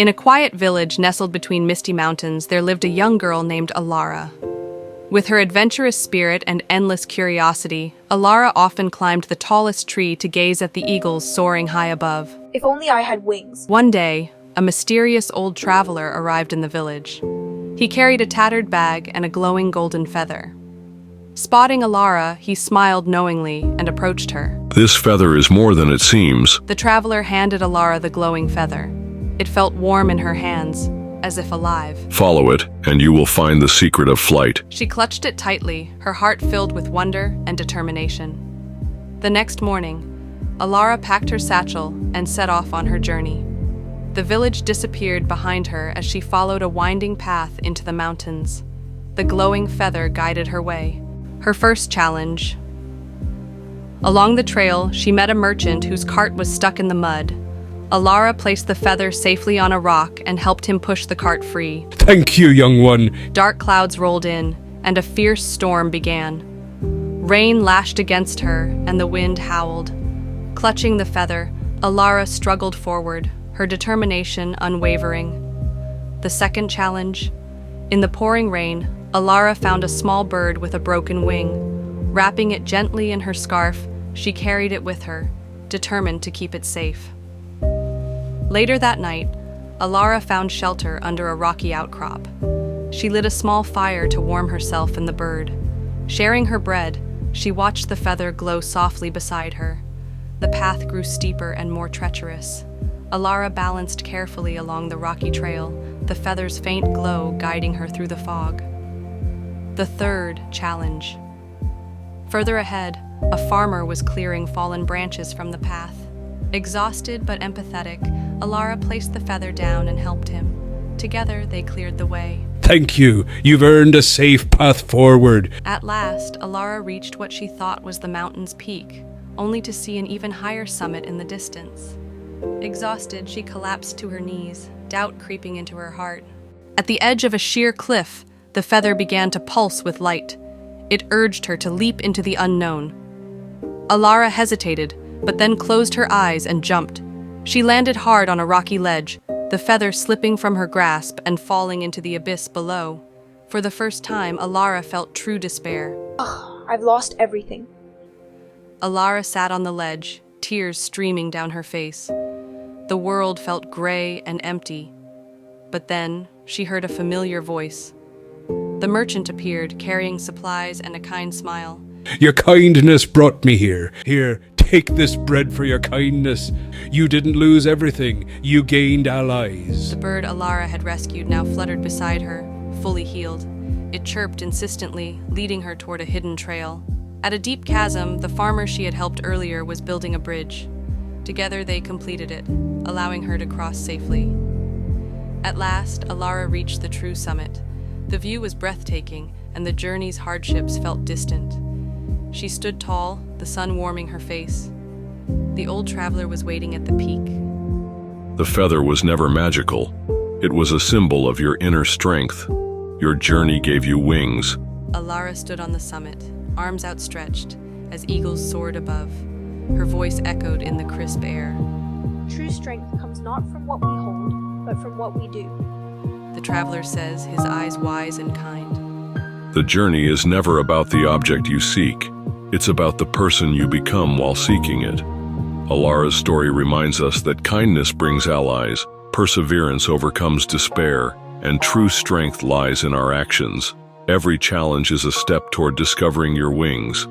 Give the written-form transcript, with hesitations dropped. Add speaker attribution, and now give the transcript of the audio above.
Speaker 1: In a quiet village nestled between misty mountains, there lived a young girl named Alara. With her adventurous spirit and endless curiosity, Alara often climbed the tallest tree to gaze at the eagles soaring high above.
Speaker 2: If only I had wings.
Speaker 1: One day, a mysterious old traveler arrived in the village. He carried a tattered bag and a glowing golden feather. Spotting Alara, he smiled knowingly and approached her.
Speaker 3: This feather is more than it seems.
Speaker 1: The traveler handed Alara the glowing feather. It felt warm in her hands, as if alive.
Speaker 3: Follow it, and you will find the secret of flight.
Speaker 1: She clutched it tightly, her heart filled with wonder and determination. The next morning, Alara packed her satchel and set off on her journey. The village disappeared behind her as she followed a winding path into the mountains. The glowing feather guided her way. Her first challenge. Along the trail, she met a merchant whose cart was stuck in the mud. Alara placed the feather safely on a rock and helped him push the cart free.
Speaker 4: Thank you, young one.
Speaker 1: Dark clouds rolled in, and a fierce storm began. Rain lashed against her, and the wind howled. Clutching the feather, Alara struggled forward, her determination unwavering. The second challenge. In the pouring rain, Alara found a small bird with a broken wing. Wrapping it gently in her scarf, she carried it with her, determined to keep it safe. Later that night, Alara found shelter under a rocky outcrop. She lit a small fire to warm herself and the bird. Sharing her bread, she watched the feather glow softly beside her. The path grew steeper and more treacherous. Alara balanced carefully along the rocky trail, the feather's faint glow guiding her through the fog. The third challenge. Further ahead, a farmer was clearing fallen branches from the path. Exhausted but empathetic, Alara placed the feather down and helped him. Together, they cleared the way.
Speaker 4: Thank you. You've earned a safe path forward.
Speaker 1: At last, Alara reached what she thought was the mountain's peak, only to see an even higher summit in the distance. Exhausted, she collapsed to her knees, doubt creeping into her heart. At the edge of a sheer cliff, the feather began to pulse with light. It urged her to leap into the unknown. Alara hesitated, but then closed her eyes and jumped. She landed hard on a rocky ledge, the feather slipping from her grasp and falling into the abyss below. For the first time, Alara felt true despair.
Speaker 2: I've lost everything.
Speaker 1: Alara sat on the ledge, tears streaming down her face. The world felt gray and empty. But then, she heard a familiar voice. The merchant appeared, carrying supplies and a kind smile.
Speaker 4: Your kindness brought me here. Here, take this bread for your kindness. You didn't lose everything. You gained allies.
Speaker 1: The bird Alara had rescued now fluttered beside her, fully healed. It chirped insistently, leading her toward a hidden trail. At a deep chasm, the farmer she had helped earlier was building a bridge. Together they completed it, allowing her to cross safely. At last, Alara reached the true summit. The view was breathtaking, and the journey's hardships felt distant. She stood tall, the sun warming her face. The old traveler was waiting at the peak.
Speaker 3: The feather was never magical. It was a symbol of your inner strength. Your journey gave you wings.
Speaker 1: Alara stood on the summit, arms outstretched, as eagles soared above. Her voice echoed in the crisp air.
Speaker 2: True strength comes not from what we hold, but from what we do.
Speaker 1: The traveler says, his eyes wise and kind.
Speaker 3: The journey is never about the object you seek. It's about the person you become while seeking it. Alara's story reminds us that kindness brings allies, perseverance overcomes despair, and true strength lies in our actions. Every challenge is a step toward discovering your wings.